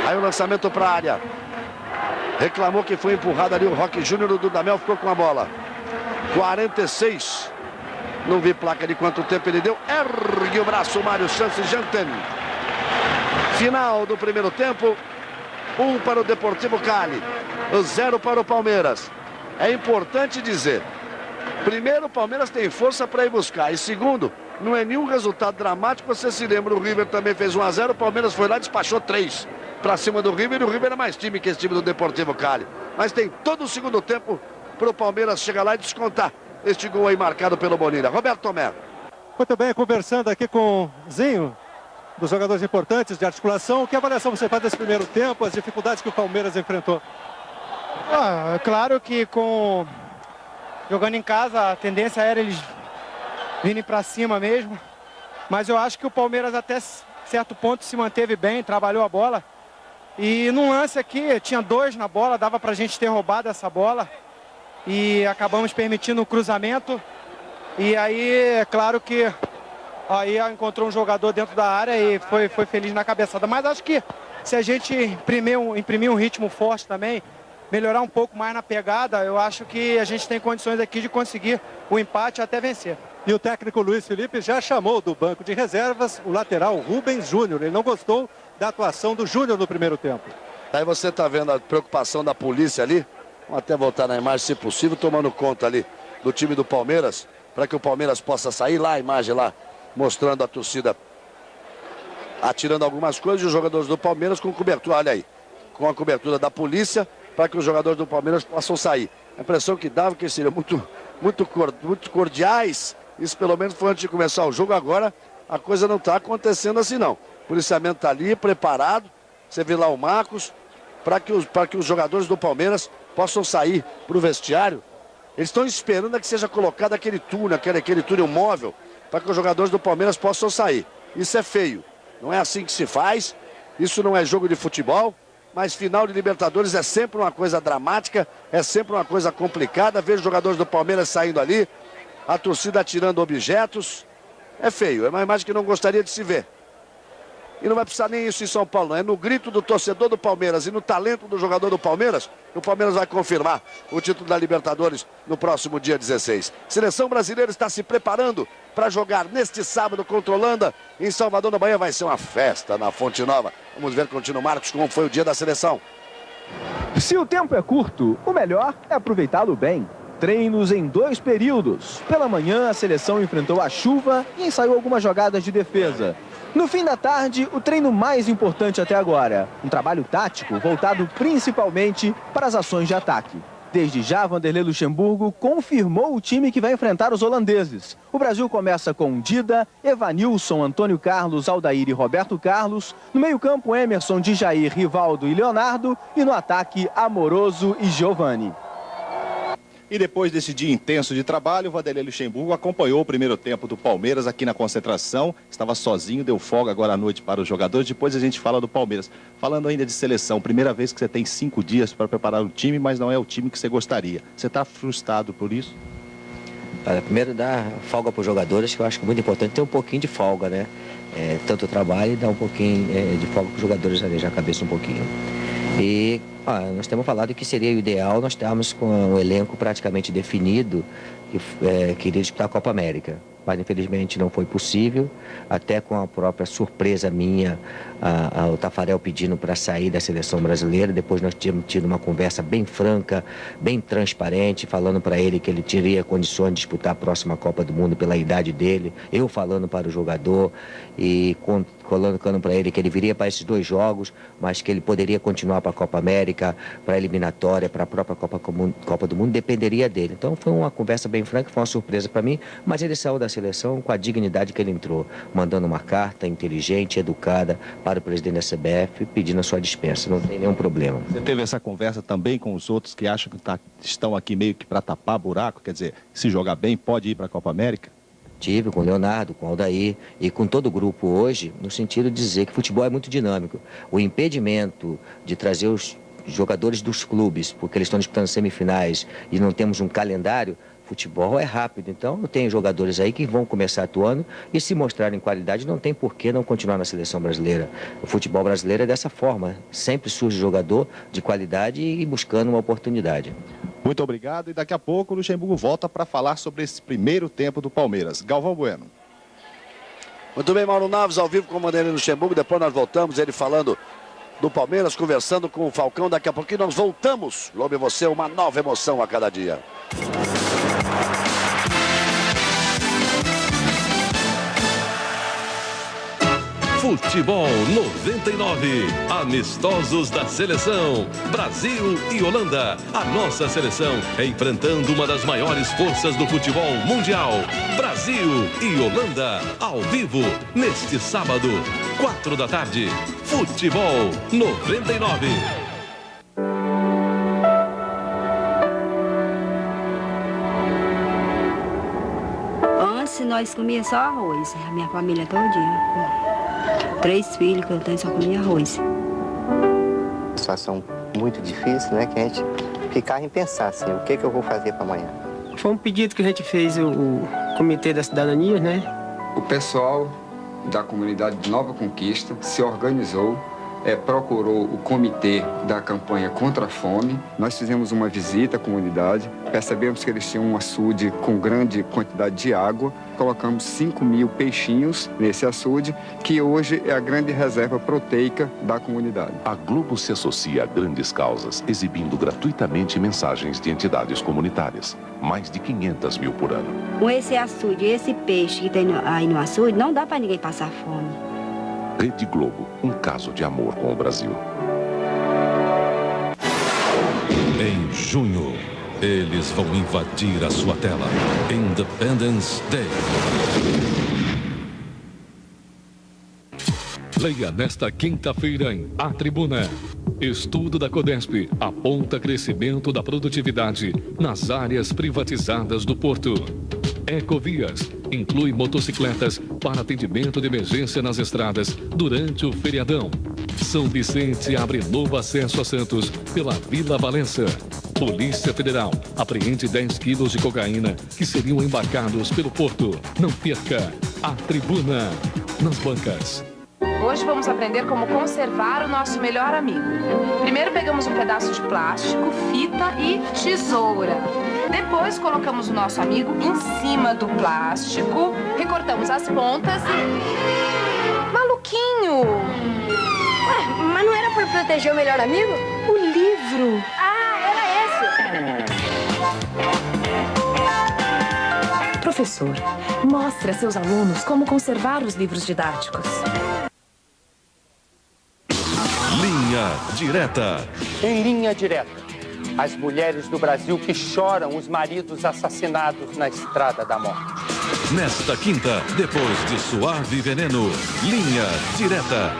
Aí o lançamento para a área. Reclamou que foi empurrado ali o Roque Júnior. O Dudamel ficou com a bola. 46. Não vi placa de quanto tempo ele deu. Ergue o braço, Mário Chance Janten. Final do primeiro tempo. 1 para o Deportivo Cali. 0 para o Palmeiras. É importante dizer. Primeiro, o Palmeiras tem força para ir buscar. E segundo, não é nenhum resultado dramático. Você se lembra, o River também fez 1 a 0. O Palmeiras foi lá e despachou 3 para cima do River. E o River é mais time que esse time do Deportivo Cali. Mas tem todo o segundo tempo para o Palmeiras chegar lá e descontar este gol aí marcado pelo Bonilha. Roberto Tomé. Muito bem, conversando aqui com o Zinho, dos jogadores importantes de articulação. Que avaliação você faz desse primeiro tempo, as dificuldades que o Palmeiras enfrentou? Claro que jogando em casa, a tendência era eles virem para cima mesmo. Mas eu acho que o Palmeiras até certo ponto se manteve bem, trabalhou a bola. E num lance aqui, tinha 2 na bola, dava pra gente ter roubado essa bola. E acabamos permitindo o cruzamento. E aí, é claro que aí encontrou um jogador dentro da área e foi feliz na cabeçada. Mas acho que se a gente imprimir um ritmo forte também, melhorar um pouco mais na pegada, eu acho que a gente tem condições aqui de conseguir o empate até vencer. E o técnico Luiz Felipe já chamou do banco de reservas o lateral Rubens Júnior. Ele não gostou da atuação do Júnior no primeiro tempo. Aí você está vendo a preocupação da polícia ali. Vamos até voltar na imagem, se possível, tomando conta ali do time do Palmeiras, para que o Palmeiras possa sair lá, a imagem lá, mostrando a torcida atirando algumas coisas e os jogadores do Palmeiras com cobertura, olha aí, com a cobertura da polícia, para que os jogadores do Palmeiras possam sair. A impressão que dava que seriam muito cordiais. Isso pelo menos foi antes de começar o jogo. Agora a coisa não está acontecendo assim não. O policiamento está ali, preparado. Você vê lá o Marcos, para que os jogadores do Palmeiras possam sair para o vestiário. Eles estão esperando que seja colocado aquele túnel, aquele túnel móvel, para que os jogadores do Palmeiras possam sair. Isso é feio. Não é assim que se faz. Isso não é jogo de futebol. Mas final de Libertadores é sempre uma coisa dramática, é sempre uma coisa complicada. Ver os jogadores do Palmeiras saindo ali, a torcida atirando objetos. É feio, é uma imagem que não gostaria de se ver. E não vai precisar nem isso em São Paulo, não. É no grito do torcedor do Palmeiras e no talento do jogador do Palmeiras que o Palmeiras vai confirmar o título da Libertadores no próximo dia 16. Seleção brasileira está se preparando para jogar neste sábado contra a Holanda. Em Salvador, na Bahia, vai ser uma festa na Fonte Nova. Vamos ver com o Tino Marcos como foi o dia da seleção. Se o tempo é curto, o melhor é aproveitá-lo bem. Treinos em 2 períodos. Pela manhã, a seleção enfrentou a chuva e ensaiou algumas jogadas de defesa. No fim da tarde, o treino mais importante até agora. Um trabalho tático voltado principalmente para as ações de ataque. Desde já, Vanderlei Luxemburgo confirmou o time que vai enfrentar os holandeses. O Brasil começa com Dida, Evanilson, Antônio Carlos, Aldair e Roberto Carlos. No meio-campo, Emerson, Djair, Rivaldo e Leonardo. E no ataque, Amoroso e Giovani. E depois desse dia intenso de trabalho, o Vanderlei Luxemburgo acompanhou o primeiro tempo do Palmeiras aqui na concentração. Estava sozinho, deu folga agora à noite para os jogadores. Depois a gente fala do Palmeiras. Falando ainda de seleção, primeira vez que você tem 5 dias para preparar o time, mas não é o time que você gostaria. Você está frustrado por isso? Primeiro dar folga para os jogadores, que eu acho que é muito importante ter um pouquinho de folga, né? Tanto trabalho e dar um pouquinho de folga para os jogadores arejar a cabeça um pouquinho. E nós temos falado que seria o ideal nós estarmos com o elenco praticamente definido que iria disputar a Copa América. Mas infelizmente não foi possível, até com a própria surpresa minha, o Tafarel pedindo para sair da seleção brasileira. Depois nós tínhamos tido uma conversa bem franca, bem transparente, falando para ele que ele teria condições de disputar a próxima Copa do Mundo pela idade dele, eu falando para o jogador e colocando para ele que ele viria para esses 2 jogos, mas que ele poderia continuar para a Copa América, para a eliminatória, para a própria Copa do Mundo, dependeria dele. Então foi uma conversa bem franca, foi uma surpresa para mim, mas ele saiu da seleção com a dignidade que ele entrou, mandando uma carta inteligente, educada para o presidente da CBF, pedindo a sua dispensa, não tem nenhum problema. Você teve essa conversa também com os outros que acham que estão aqui meio que para tapar buraco, quer dizer, se jogar bem pode ir para a Copa América? Tive com o Leonardo, com o Aldair e com todo o grupo hoje, no sentido de dizer que futebol é muito dinâmico. O impedimento de trazer os jogadores dos clubes, porque eles estão disputando semifinais e não temos um calendário, Futebol é rápido, então tem jogadores aí que vão começar atuando e se mostrarem qualidade, não tem por que não continuar na seleção brasileira. O futebol brasileiro é dessa forma, sempre surge jogador de qualidade e buscando uma oportunidade. Muito obrigado e daqui a pouco o Luxemburgo volta para falar sobre esse primeiro tempo do Palmeiras. Galvão Bueno. Muito bem, Mauro Naves ao vivo com o Vanderlei Luxemburgo, depois nós voltamos, ele falando do Palmeiras, conversando com o Falcão, daqui a pouquinho nós voltamos. Lobe você, uma nova emoção a cada dia. Futebol 99, amistosos da seleção, Brasil e Holanda. A nossa seleção enfrentando uma das maiores forças do futebol mundial. Brasil e Holanda, ao vivo, neste sábado, 4 da tarde. Futebol 99. Antes nós comíamos só arroz, a minha família todinha. 3 filhos que eu tenho, só comia arroz. Situação muito difícil, né? Que a gente ficava em pensar assim, o que eu vou fazer para amanhã. Foi um pedido que a gente fez, o Comitê da Cidadania, né? O pessoal da comunidade de Nova Conquista se organizou, procurou o comitê da campanha contra a fome. Nós fizemos uma visita à comunidade, percebemos que eles tinham um açude com grande quantidade de água. Colocamos 5.000 peixinhos nesse açude, que hoje é a grande reserva proteica da comunidade. A Globo se associa a grandes causas, exibindo gratuitamente mensagens de entidades comunitárias. Mais de 500 mil por ano. Com esse açude, esse peixe que tem aí no açude, não dá para ninguém passar fome. Rede Globo, um caso de amor com o Brasil. Em junho, eles vão invadir a sua tela. Independence Day. Leia nesta quinta-feira em A Tribuna. Estudo da Codesp aponta crescimento da produtividade nas áreas privatizadas do Porto. Ecovias inclui motocicletas para atendimento de emergência nas estradas durante o feriadão. São Vicente abre novo acesso a Santos pela Vila Valença. Polícia Federal apreende 10 quilos de cocaína que seriam embarcados pelo Porto. Não perca A Tribuna nas bancas. Hoje vamos aprender como conservar o nosso melhor amigo. Primeiro pegamos um pedaço de plástico, fita e tesoura. Depois colocamos o nosso amigo em cima do plástico, recortamos as pontas e... Maluquinho! Ué, mas não era para proteger o melhor amigo? O livro! Ah, era esse! Professor, mostre a seus alunos como conservar os livros didáticos. Linha Direta. Em linha direta, as mulheres do Brasil que choram os maridos assassinados na estrada da morte. Nesta quinta, depois de Suave Veneno, Linha Direta.